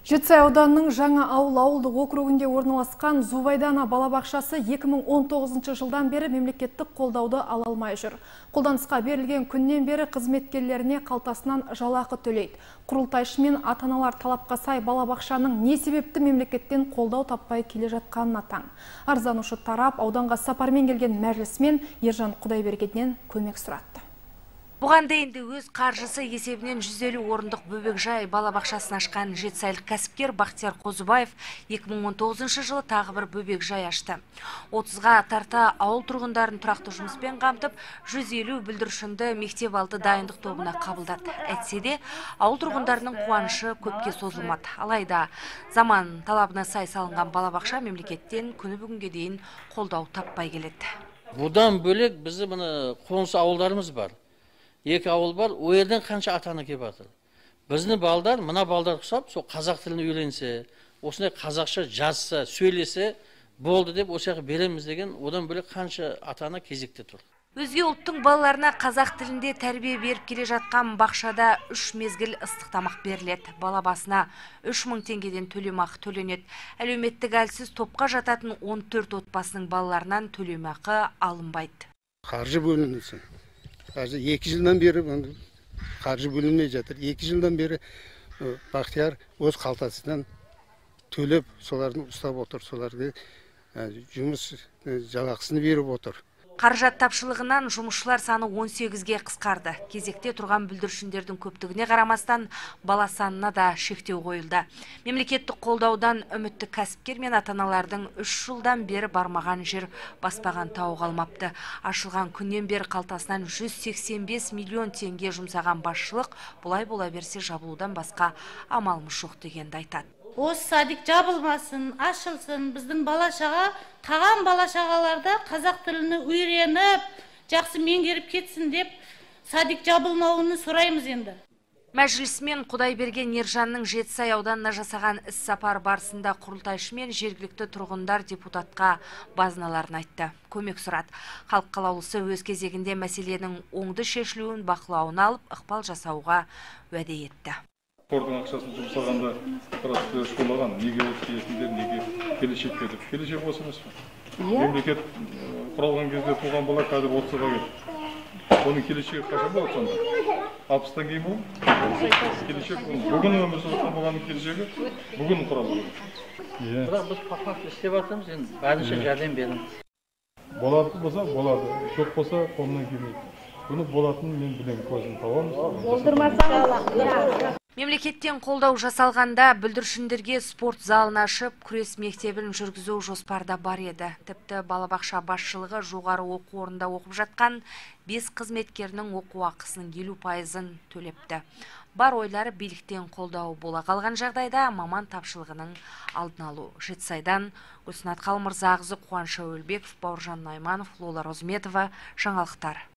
Жетісай ауданының жаңа ауылдық округінде орналасқан Зубайдана балабақшасы 2019 жылдан бері мемлекеттік қолдауды ала алмай жүр. Қолданысқа берілген күннен бері қызметкерлеріне қалтасынан жалақы төлейді. Құрылтайшы мен ата-аналар талапқа сай балабақшаның не себепті мемлекеттен қолдау таппай келе жатқанына таң. Арызданушы тарап ауданға сапармен келген мәжілісмен Ержан Құдайбергеннен көмек сұратты. Бұған дейінді өз қаржысы есебінен 150 орындық бөбекжай балабақшасын ашқан жетісайлық кәсіпкер Бақтияр Қозыбаев 2019 жылы тағы бір бөбекжай ашты. 30-ға тарта ауыл тұрғындарын тұрақты жұмыспен қамтып, 150 бүлдіршінді мектеп алды дайындық тобына қабылдады. Әйтсе де, ауыл тұрғындарының қуанышы көпке созылмады. Алайда, заман талабына сай салынған балабақша мемлекеттен күні бүгінге дейін қолдау таппай келеді. Бұдан бөлек бізді қоныс ауылдарымыз бар. Екі ауыл бар, о елден қанша ата-ана келіп жатыр. Біздің балдар, мына балдар құсап, сол қазақ тілін үйренсе, осындай қазақша жазса, сөйлесе, болды деп осыяққа береміз деген, одан бөлек қанша ата-ана кезекте тұр. Өзге ұлттың балаларына қазақ тілінде тәрбие беріп келе жатқан бақшада 3 мезгіл ыстық тамақ беріледі. Балабасына 3000 теңгеден төлемақы төленеді. Әлеуметтік әлсіз топқа жататын 14 отбасының балаларынан төлемақы алынбайды. Қаржы бөлінсін. 2 жылдан бері қаржы бөлінмей жатыр. 2 жылдан бері Бақтияр өз қалтасынан төлеп, солардың ұстап отыр, соларға жұмыс жалақысын беріп отыр. Қаражат тапшылығынан жұмысшылар саны 18-ге қысқарды. Кезекте тұрған бүлдіршіндердің көптігіне қарамастан бала санына да шектеу қойылды. Мемлекеттік қолдаудан үмітті кәсіпкер мен ата-аналардың 3 жылдан бері бармаған жер баспаған тау қалмапты. Ашылған күннен бері қалтасынан 185 миллион теңге жұмсаған басшылық бұлай бола берсе жабылудан басқа амалымыз жоқ дегенді айтады. Осы садик жабылмасын, ашылсын, біздің бала-шаға, таған бала-шағаларда қазақ тіліні үйреніп, жақсы меңгеріп кетсін деп, садик жабылмауыны сұраймыз енді. Мәжілісмен Құдайберген Ержанның Жетісай ауданына жасаған іс-сапар барысында құрылтайшы мен жергілікті тұрғындар депутатқа базыналарын айтты. Көмек сұрады. Халық қалаулысы өз кезегінде мәселенің оңды шешілуін бақылауына алып, ықпал жасауға уәде етті. Қордың ақшасын жұмсағанда біраз төш болған, неге осы есімдер, неге келешекке деп. Келешек осы емес пе? Мемлекет құралған кезде туған бала қазір 30-ға келді. Оның келешегі қашан болады сонда? 60-тан кейін бұл? Келешек бүгін өмір сүрген баланың келешегі бүгін құралған. Бірақ біз папақ істеп жатырмыз, енді бәрінше жәрдем беріңіз. Болады болса болады, жоқ болса қолынан келмейді. Бұны болатынын мен білемін, көзін табамыз. Мемлекеттен қолдау жасалғанда бүлдіршіндерге спорт залын ашып, күрес мектебін жүргізу жоспарда бар еді. Тіпті балабақша басшылығы жоғары оқу орнында оқып жатқан 5 қызметкерінің оқу ақысының 50%-ын төлепті. Бар ойлары биліктен қолдау бола қалған жағдайда маман тапшылығының алдын алу. Жетісайдан Гүлсінат Қалмырзағызы, Қуаныш Әуелбеков, Бауыржан Найманов, Лола Розметова, жаңалықтар.